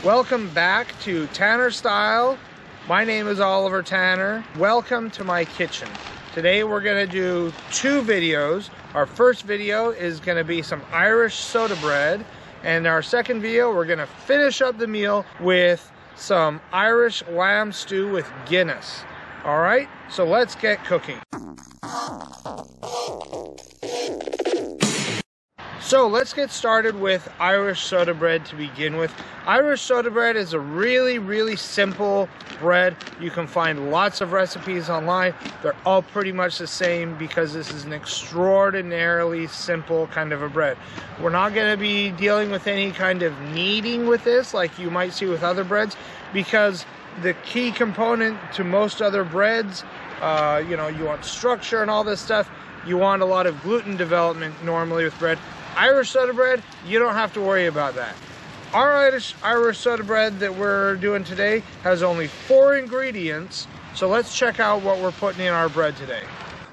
Welcome back to Tanner Style. My name is Oliver Tanner. Welcome to my kitchen. Today we're going to do two videos. Our first video is going to be some Irish soda bread, and our second video we're going to finish up the meal with some Irish lamb stew with Guinness. All right, so let's get cooking. So let's get started with Irish soda bread to begin with. Irish soda bread is a really simple bread. You can find lots of recipes online. They're all pretty much the same because this is an extraordinarily simple kind of a bread. We're not going to be dealing with any kind of kneading with this like you might see with other breads, because the key component to most other breads, you want structure and all this stuff. You want a lot of gluten development normally with bread. Irish soda bread, you don't have to worry about that. Our Irish soda bread that we're doing today has only 4 ingredients. So let's check out what we're putting in our bread today.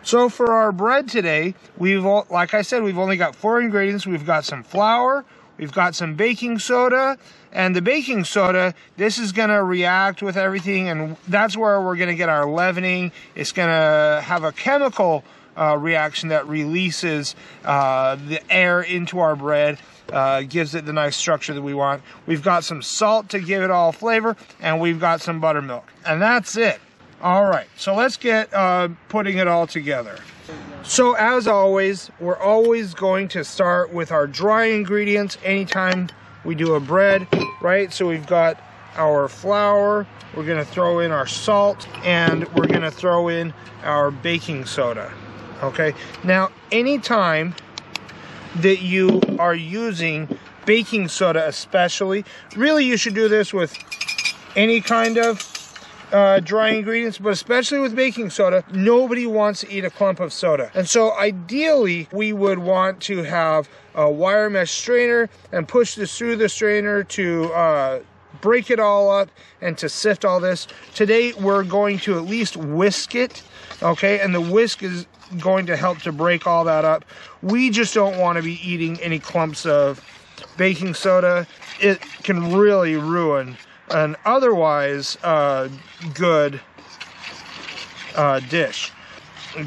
So for our bread today, like I said, we've only got 4 ingredients. We've got some flour, we've got some baking soda, and the baking soda, this is gonna react with everything, and that's where we're gonna get our leavening. It's gonna have a chemical reaction that releases the air into our bread, gives it the nice structure that we want. We've got some salt to give it all flavor, and we've got some buttermilk, and that's it. All right, so let's get putting it all together. So as always, we're always going to start with our dry ingredients anytime we do a bread, right? So we've got our flour, we're gonna throw in our salt, and we're gonna throw in our baking soda. Okay, now anytime that you are using baking soda especially, really you should do this with any kind of dry ingredients, but especially with baking soda, nobody wants to eat a clump of soda. And so ideally we would want to have a wire mesh strainer and push this through the strainer to break it all up and to sift all this. Today we're going to at least whisk it, okay, and the whisk is going to help to break all that up. We just don't want to be eating any clumps of baking soda. It can really ruin an otherwise good dish.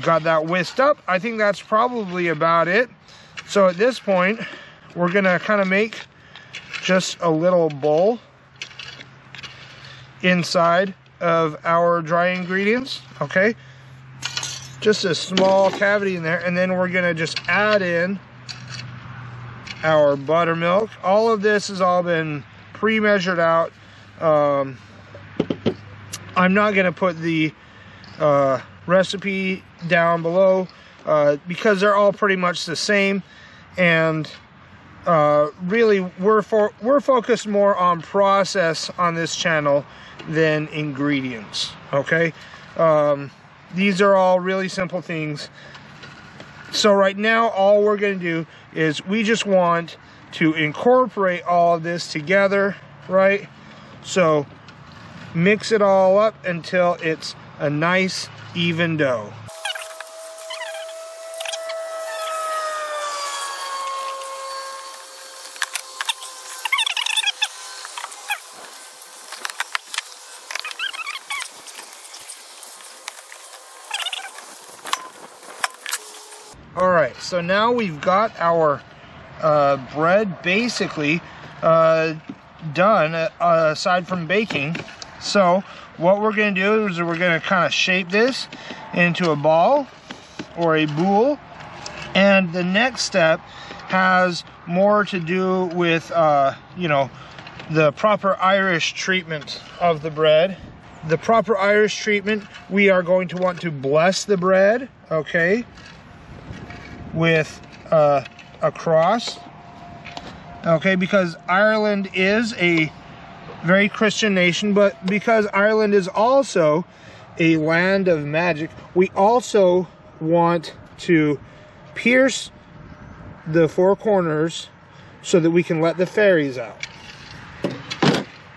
Got that whisked up. I think that's probably about it. So at this point, we're gonna kind of make just a little bowl inside of our dry ingredients, okay? Just a small cavity in there, and then we're gonna just add in our buttermilk. All of this has all been pre-measured out. I'm not gonna put the recipe down below because they're all pretty much the same, and really we're focused more on process on this channel than ingredients, okay? These are all really simple things. So right now, all we're going to do is we just want to incorporate all of this together, right? So mix it all up until it's a nice, even dough. All right, so now we've got our bread basically done, aside from baking. So what we're going to do is we're going to kind of shape this into a ball or a boule, and the next step has more to do with the proper Irish treatment of the bread. The proper Irish treatment, we are going to want to bless the bread, okay, with a cross, okay, because Ireland is a very Christian nation, but because Ireland is also a land of magic, we also want to pierce the 4 corners so that we can let the fairies out.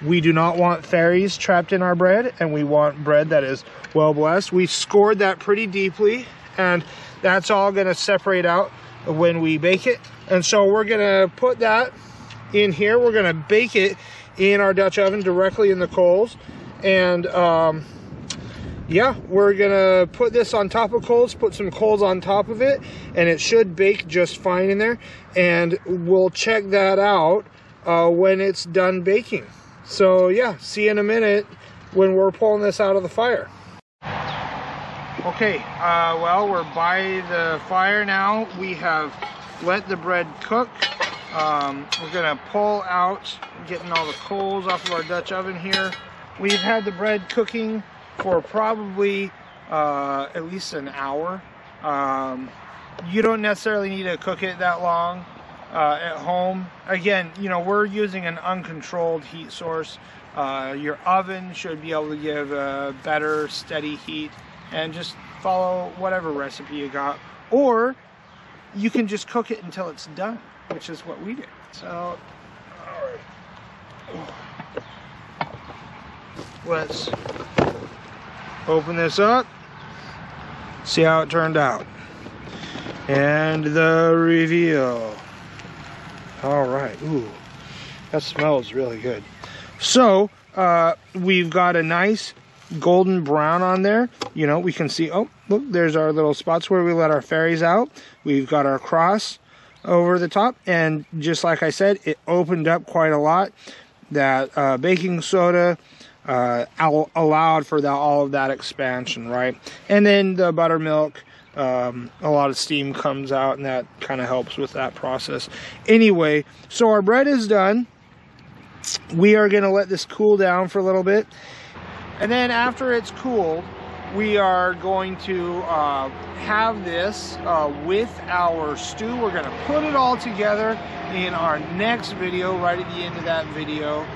We do not want fairies trapped in our bread, and we want bread that is well blessed. We scored that pretty deeply, and that's all going to separate out when we bake it. And so we're going to put that in here. We're gonna bake it in our Dutch oven directly in the coals. And yeah, we're gonna put this on top of coals, put some coals on top of it, and it should bake just fine in there. And we'll check that out when it's done baking. So yeah, see you in a minute when we're pulling this out of the fire. Okay, well, we're by the fire now. We have let the bread cook. We're gonna pull out, getting all the coals off of our Dutch oven here. We've had the bread cooking for probably at least an hour. You don't necessarily need to cook it that long at home. Again, you know, we're using an uncontrolled heat source. Your oven should be able to give a better steady heat, and just follow whatever recipe you got. Or you can just cook it until it's done, which is what we did. So, let's open this up, see how it turned out, and the reveal. All right, ooh, that smells really good. So we've got a nice golden brown on there. You know, we can see, oh look, there's our little spots where we let our fairies out. We've got our cross over the top, and just like I said, it opened up quite a lot. That baking soda allowed for all of that expansion, right? And then the buttermilk, a lot of steam comes out, and that kind of helps with that process. Anyway, so our bread is done. We are going to let this cool down for a little bit, and then after it's cooled, we are going to have this with our stew. We're going to put it all together in our next video, right at the end of that video.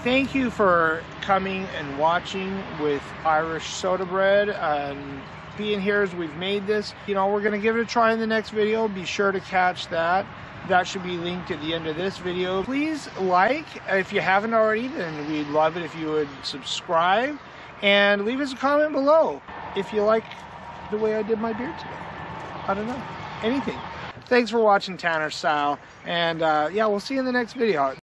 Thank you for coming and watching with Irish soda bread and being here as we've made this. You know, we're going to give it a try in the next video. Be sure to catch that. That should be linked at the end of this video. Please like, if you haven't already, then we'd love it if you would subscribe, and leave us a comment below if you like the way I did my beard today. I don't know, anything. Thanks for watching Tanner Style, and yeah, we'll see you in the next video.